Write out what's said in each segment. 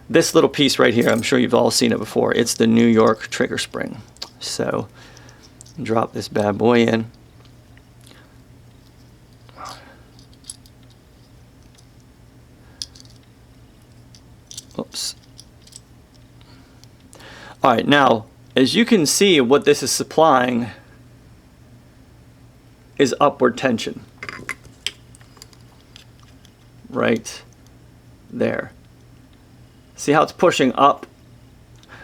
this little piece right here, I'm sure you've all seen it before. It's the New York trigger spring. So drop this bad boy in. Oops. All right, now, as you can see, what this is supplying is upward tension. Right there. See how it's pushing up?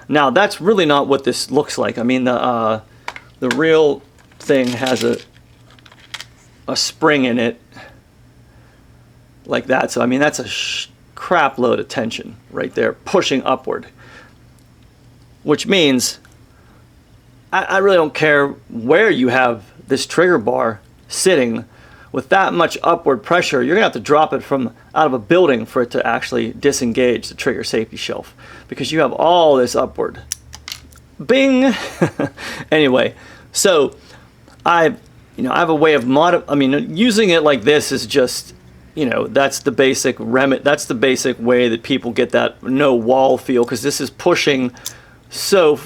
Now, that's really not what this looks like. I mean, the real thing has a spring in it like that. So, I mean, that's a crap load of tension right there, pushing upward. Which means I really don't care where you have this trigger bar sitting. With that much upward pressure, you're gonna have to drop it from out of a building for it to actually disengage the trigger safety shelf, because you have all this upward. Bing. Anyway, so I have a way of using it like this is just, that's the basic that's the basic way that people get that no wall feel, because this is pushing so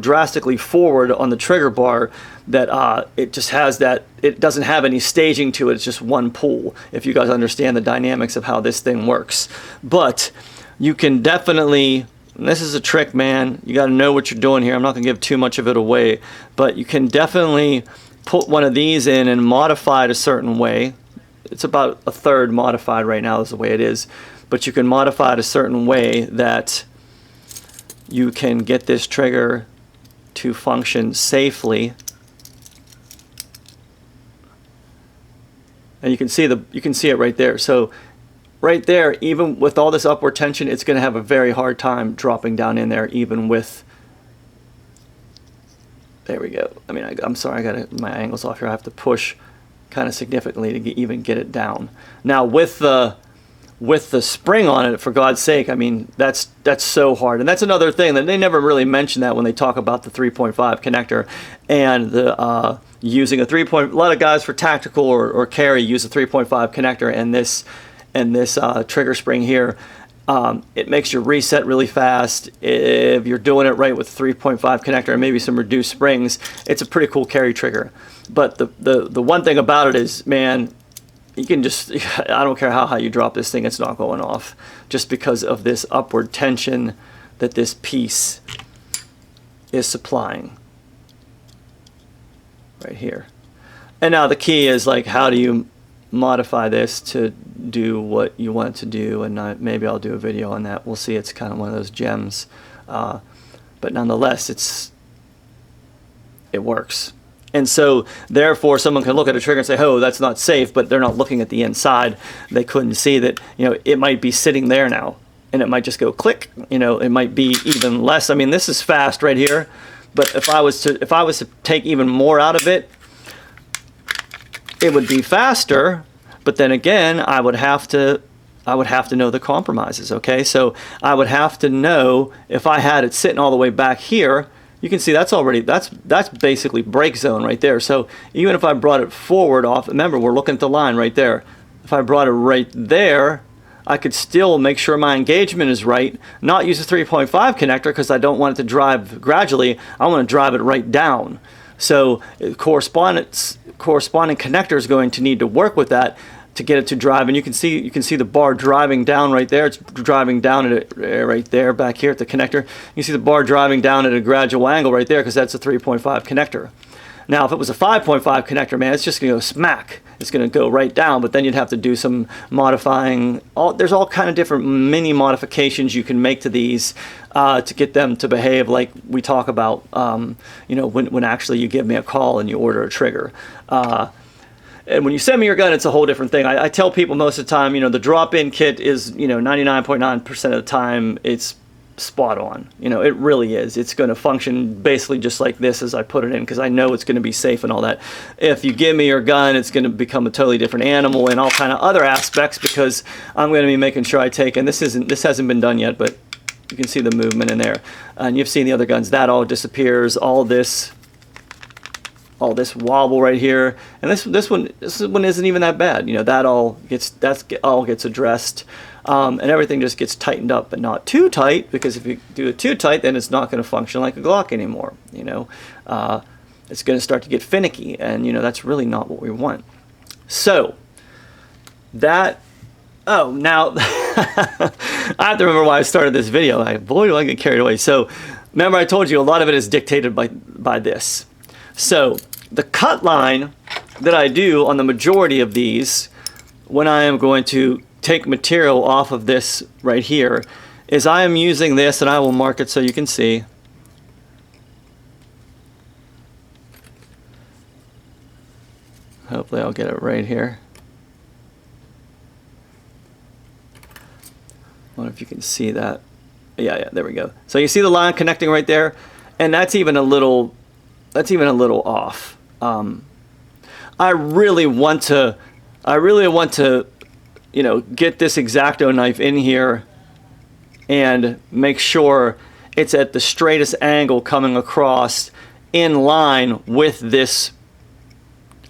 drastically forward on the trigger bar that it just has that, it doesn't have any staging to it. It's just one pull, if you guys understand the dynamics of how this thing works. But you can definitely, and this is a trick, man, you got to know what you're doing here. I'm not gonna give too much of it away, but you can definitely put one of these in and modify it a certain way. It's about a third modified right now is the way it is, but you can modify it a certain way that you can get this trigger to function safely. And you can see it right there. So right there, even with all this upward tension, it's going to have a very hard time dropping down in there, even with, there we go. I mean, I'm sorry, my angle's off here. I have to push kind of significantly to even get it down. Now with the spring on it, for God's sake, I mean, that's so hard. And that's another thing that they never really mention that when they talk about the 3.5 connector and the using a a lot of guys for tactical or carry use a 3.5 connector and this trigger spring here. It makes your reset really fast. If you're doing it right with 3.5 connector and maybe some reduced springs, it's a pretty cool carry trigger. But the one thing about it is, man, you can just, I don't care how high you drop this thing, it's not going off, just because of this upward tension that this piece is supplying right here. And now the key is, like, how do you modify this to do what you want it to do? And maybe I'll do a video on that. We'll see. It's kind of one of those gems, but nonetheless, it works. And so therefore someone can look at a trigger and say, oh, that's not safe, but they're not looking at the inside. They couldn't see that, it might be sitting there now and it might just go click, it might be even less. I mean, this is fast right here, but if I was to take even more out of it, it would be faster. But then again, I would have to know the compromises. Okay, so I would have to know, if I had it sitting all the way back here, you can see that's basically break zone right there. So even if I brought it forward off, remember, we're looking at the line right there. If I brought it right there, I could still make sure my engagement is right, not use a 3.5 connector because I don't want it to drive gradually. I want to drive it right down. So corresponding connector is going to need to work with that to get it to drive. And you can see the bar driving down right there. It's driving down at it right there back here at the connector. You see the bar driving down at a gradual angle right there because that's a 3.5 connector. Now if it was a 5.5 connector, man, it's just going to go smack. It's going to go right down, but then you'd have to do some modifying. There's all kind of different mini modifications you can make to these to get them to behave like we talk about, when actually you give me a call and you order a trigger. And when you send me your gun, it's a whole different thing. I tell people most of the time, the drop-in kit is, 99.9% of the time, it's spot on. It really is. It's going to function basically just like this as I put it in, because I know it's going to be safe and all that. If you give me your gun, it's going to become a totally different animal and all kind of other aspects, because I'm going to be making sure I take, and this hasn't been done yet, but you can see the movement in there. And you've seen the other guns. That all disappears. All this wobble right here, and this one isn't even that bad. That all gets addressed. and everything just gets tightened up, but not too tight, because if you do it too tight, then it's not going to function like a Glock anymore. You know, it's going to start to get finicky, and you know that's really not what we want. So that, oh, now I have to remember why I started this video. Boy, do I get carried away. So remember, I told you a lot of it is dictated by this. So the cut line that I do on the majority of these, when I am going to take material off of this right here, is I am using this, and I will mark it so you can see. Hopefully I'll get it right here. I wonder if you can see that. Yeah, there we go. So you see the line connecting right there, and that's even a little off. I really want to, you know, get this X-Acto knife in here and make sure it's at the straightest angle coming across in line with this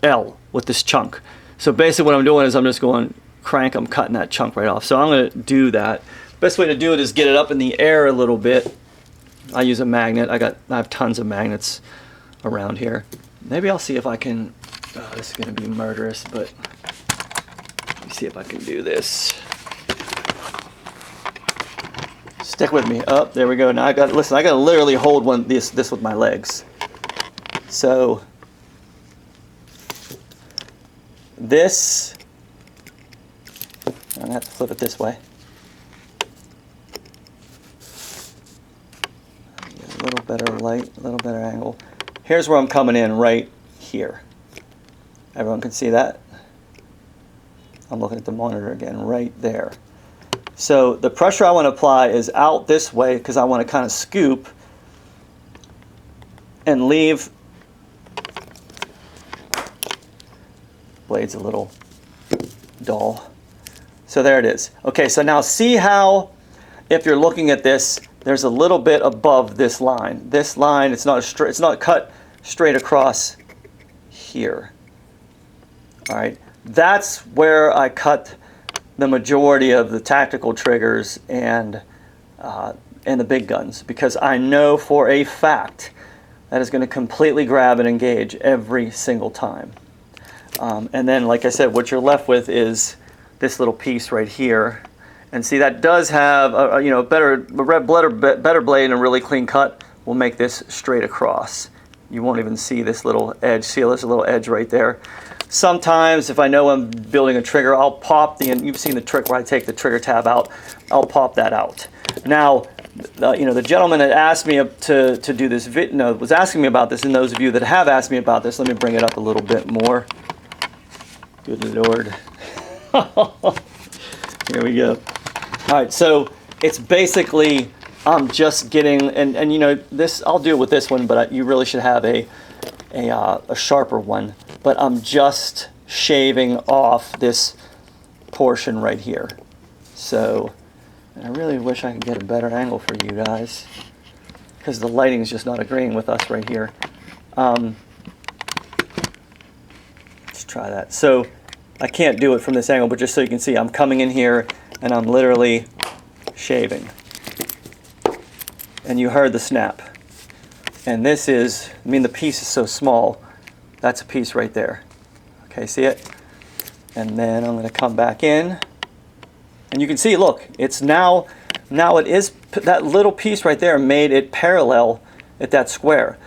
L, with this chunk. So basically what I'm doing is I'm just going crank, I'm cutting that chunk right off. So I'm going to do that. Best way to do it is get it up in the air a little bit. I use a magnet. I have tons of magnets around here. Maybe I'll see if I can, oh, this is going to be murderous, but let me see if I can do this. Stick with me. Oh, there we go. Now I got, listen, I got to literally hold this with my legs. So this, I'm going to have to flip it this way. A little better light, a little better angle. Here's where I'm coming in, right here. Everyone can see that? I'm looking at the monitor again, right there. So the pressure I want to apply is out this way, because I want to kind of scoop and leave blade's a little dull. So there it is. Okay, so now see how, if you're looking at this, there's a little bit above this line. This line, it's not cut straight across here. All right, that's where I cut the majority of the tactical triggers and the big guns, because I know for a fact that is going to completely grab and engage every single time. And then, like I said, what you're left with is this little piece right here. And see, that does have a better blade and a really clean cut will make this straight across. You won't even see this little edge. See, there's a little edge right there. Sometimes, if I know I'm building a trigger, I'll pop and you've seen the trick where I take the trigger tab out. I'll pop that out. Now, the gentleman that asked me to do this was asking me about this, and those of you that have asked me about this, let me bring it up a little bit more. Good Lord. Here we go. All right, so it's basically, I'm just getting, and you know, this, I'll do it with this one, but you really should have a sharper one. But I'm just shaving off this portion right here. So, and I really wish I could get a better angle for you guys, because the lighting is just not agreeing with us right here. Let's try that. So I can't do it from this angle, but just so you can see, I'm coming in here and I'm literally shaving. And you heard the snap. And this is, I mean, the piece is so small. That's a piece right there. Okay, see it? And then I'm going to come back in. And you can see, look, it's now it is, that little piece right there made it parallel at that square.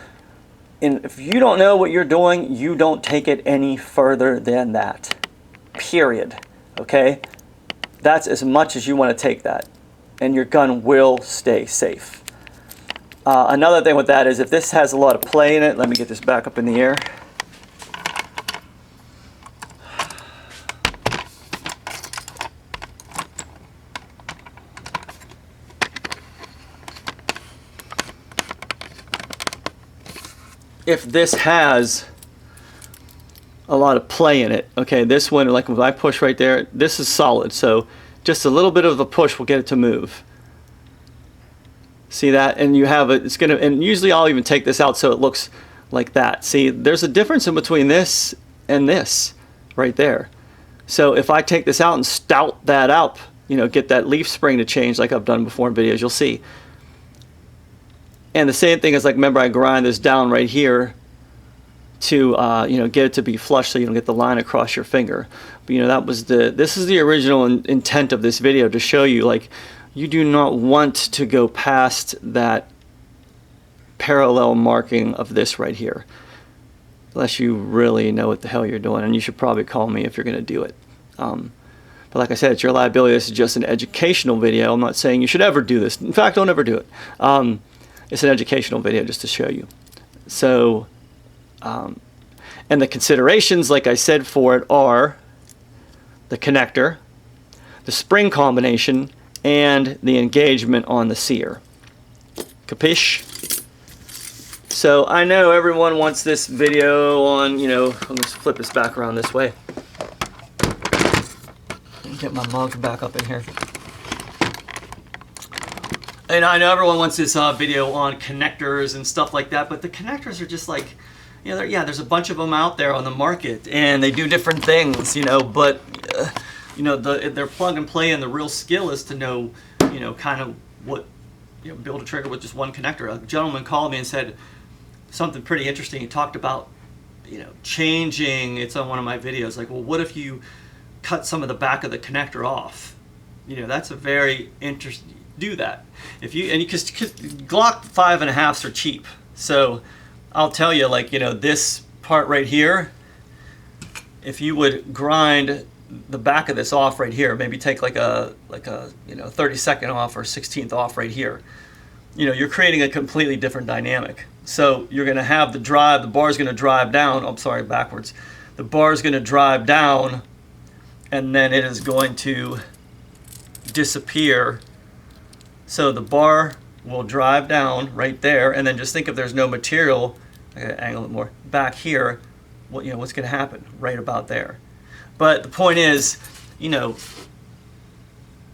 And if you don't know what you're doing, you don't take it any further than that. Period. Okay? That's as much as you want to take that. And your gun will stay safe. Another thing with that is if this has a lot of play in it, let me get this back up in the air. If this has a lot of play in it, okay, this one, like if I push right there, this is solid, so just a little bit of a push will get it to move. See that? And you have it, it's gonna, and usually I'll even take this out so it looks like that. See, there's a difference in between this and this right there. So if I take this out and stout that up, get that leaf spring to change like I've done before in videos, you'll see. And the same thing is, like, remember I grind this down right here to get it to be flush so you don't get the line across your finger. But this is the original intent of this video, to show you, like, you do not want to go past that parallel marking of this right here, unless you really know what the hell you're doing, and you should probably call me if you're going to do it. But like I said, it's your liability. This is just an educational video. I'm not saying you should ever do this. In fact, don't ever do it. It's an educational video just to show you. So, and the considerations, like I said, for it are the connector, the spring combination, and the engagement on the sear. Capiche? So I know everyone wants this video on, let me flip this back around this way. Get my mug back up in here. And I know everyone wants this video on connectors and stuff like that, but the connectors are just like, there's a bunch of them out there on the market, and they do different things, but they're plug and play, and the real skill is to know, kind of what, build a trigger with just one connector. A gentleman called me and said something pretty interesting. He talked about, changing, it's on one of my videos, like, well, what if you cut some of the back of the connector off? That's a very interesting, do that. Because Glock 5.5s are cheap. So I'll tell you, like, this part right here, if you would grind the back of this off right here, maybe take like a 32nd off or 16th off right here, you're creating a completely different dynamic. So you're going to have the bar's going to drive down, I'm sorry, backwards. The bar's going to drive down, and then it is going to disappear. So the bar will drive down right there, and then just think if there's no material, I gotta angle it more, back here, what's going to happen? Right about there. But the point is, and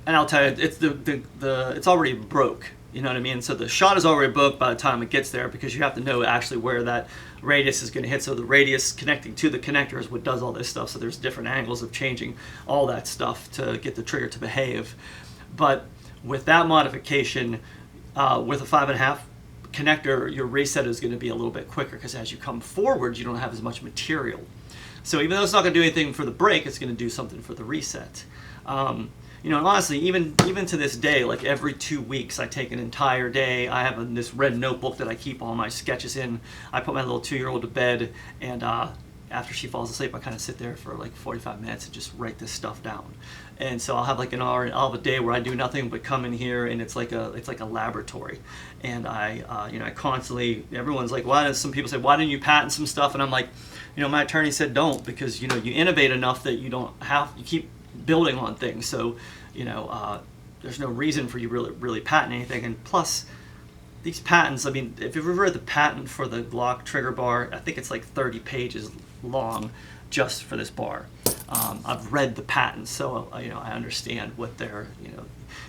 I'll tell you, it's it's already broke. You know what I mean? So the shot is already broke by the time it gets there, because you have to know actually where that radius is going to hit. So the radius connecting to the connector is what does all this stuff. So there's different angles of changing all that stuff to get the trigger to behave. But with that modification, with a 5.5 connector, your reset is going to be a little bit quicker, because as you come forward, you don't have as much material. So even though it's not going to do anything for the break, it's going to do something for the reset. And honestly, even to this day, like every 2 weeks, I take an entire day. I have this red notebook that I keep all my sketches in. I put my little 2-year-old to bed, and after she falls asleep, I kind of sit there for like 45 minutes and just write this stuff down. And so I'll have like an hour, I'll have a day where I do nothing but come in here, and it's like a laboratory. And I constantly, everyone's like, some people say, why didn't you patent some stuff? And I'm like, my attorney said don't, because you innovate enough that you keep building on things. So there's no reason for you really patent anything. And plus, these patents, I mean, if you've ever read the patent for the Glock trigger bar, I think it's like 30 pages long just for this bar. I've read the patents, so I understand what they're,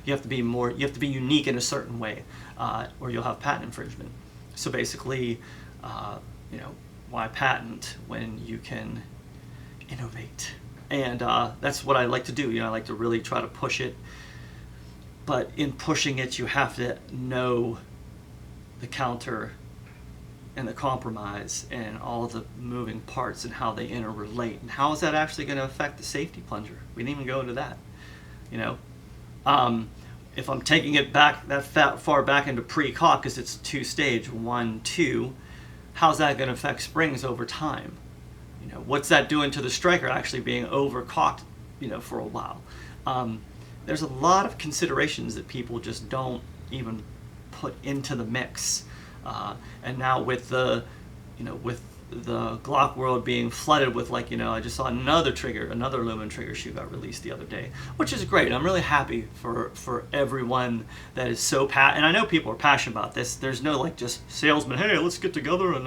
you have to be unique in a certain way, or you'll have patent infringement. So basically, why patent when you can innovate? And that's what I like to do. I like to really try to push it. But in pushing it, you have to know the counter and the compromise and all the moving parts and how they interrelate. And how is that actually going to affect the safety plunger? We didn't even go into that. If I'm taking it back that far back into pre-cock, because it's 2-stage, 1, 2, how's that going to affect springs over time? What's that doing to the striker actually being overcocked, for a while? There's a lot of considerations that people just don't even put into the mix. And now with the Glock world being flooded with, like, I just saw another aluminum trigger shoe got released the other day, which is great. I'm really happy for everyone that is so and I know people are passionate about this. There's no like just salesman, hey, let's get together and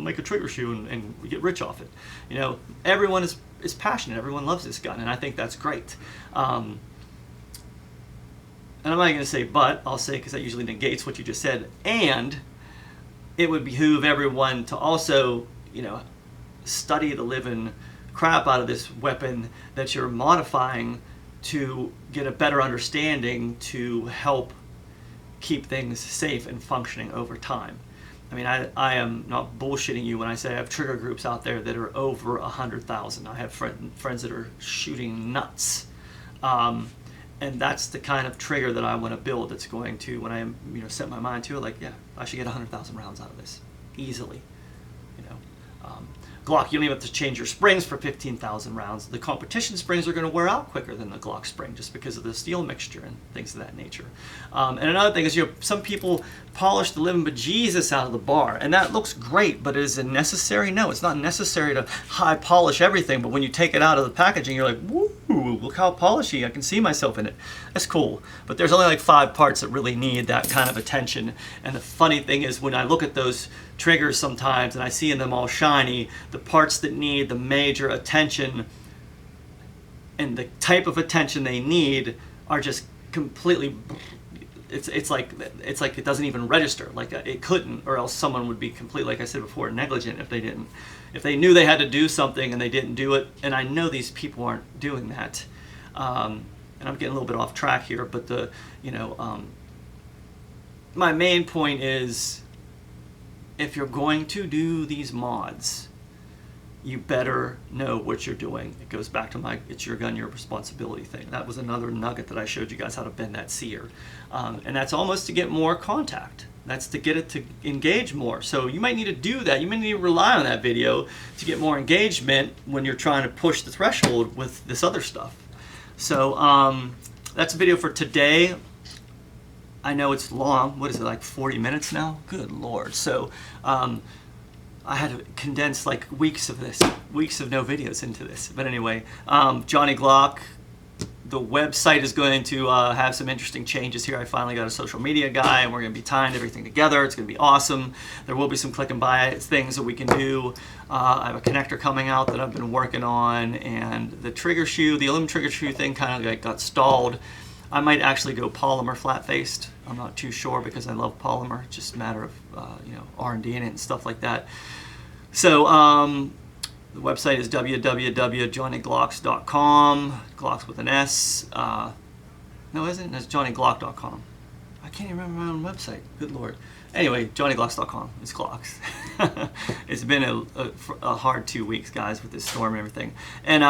make a trigger shoe and we get rich off it. Everyone is passionate. Everyone loves this gun, and I think that's great. And I'm not going to say but, I'll say, because that usually negates what you just said, and it would behoove everyone to also, study the living crap out of this weapon that you're modifying to get a better understanding to help keep things safe and functioning over time. I mean, I am not bullshitting you when I say I have trigger groups out there that are over 100,000. I have friends that are shooting nuts. And that's the kind of trigger that I want to build that's going to, when I set my mind to it, like, yeah, I should get 100,000 rounds out of this easily. Glock, you don't even have to change your springs for 15,000 rounds. The competition springs are going to wear out quicker than the Glock spring just because of the steel mixture and things of that nature. And another thing is, some people polish the living bejesus out of the bar, and that looks great, but is it necessary? No, it's not necessary to high polish everything, but when you take it out of the packaging, you're like, woo, look how polishy, I can see myself in it. That's cool, but there's only like 5 parts that really need that kind of attention. And the funny thing is, when I look at those triggers sometimes and I see them all shiny, the parts that need the major attention and the type of attention they need are just completely, it's like it doesn't even register, like it couldn't, or else someone would be completely, like I said before, negligent if they knew they had to do something and they didn't do it. And I know these people aren't doing that, and I'm getting a little bit off track here, but my main point is, if you're going to do these mods, you better know what you're doing. It goes back to my "it's your gun, your responsibility" thing. That was another nugget that I showed you guys, how to bend that sear. And that's almost to get more contact. That's to get it to engage more. So you might need to do that. You might need to rely on that video to get more engagement when you're trying to push the threshold with this other stuff. So that's a video for today. I know it's long. What is it, like 40 minutes now? Good Lord. So I had to condense like weeks of no videos into this. But anyway, Johnny Glock, the website is going to have some interesting changes here. I finally got a social media guy, and we're going to be tying everything together. It's going to be awesome. There will be some click and buy things that we can do. I have a connector coming out that I've been working on, and the trigger shoe, the aluminum trigger shoe thing kind of like got stalled. I might actually go polymer flat-faced. I'm not too sure because I love polymer. It's just a matter of R&D in it and stuff like that. So the website is www.johnnyglocks.com. Glocks with an S. No, isn't it? It's johnnyglock.com. I can't even remember my own website. Good Lord. Anyway, johnnyglocks.com. It's Glocks. It's been a hard 2 weeks, guys, with this storm and everything. And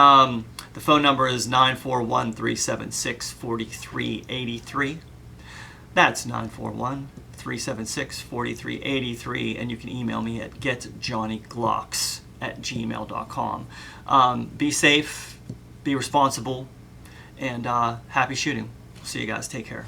the phone number is 941-376-4383. That's 941-376-4383. And you can email me at getjohnnyglocks@gmail.com. Be safe, be responsible, and happy shooting. See you guys. Take care.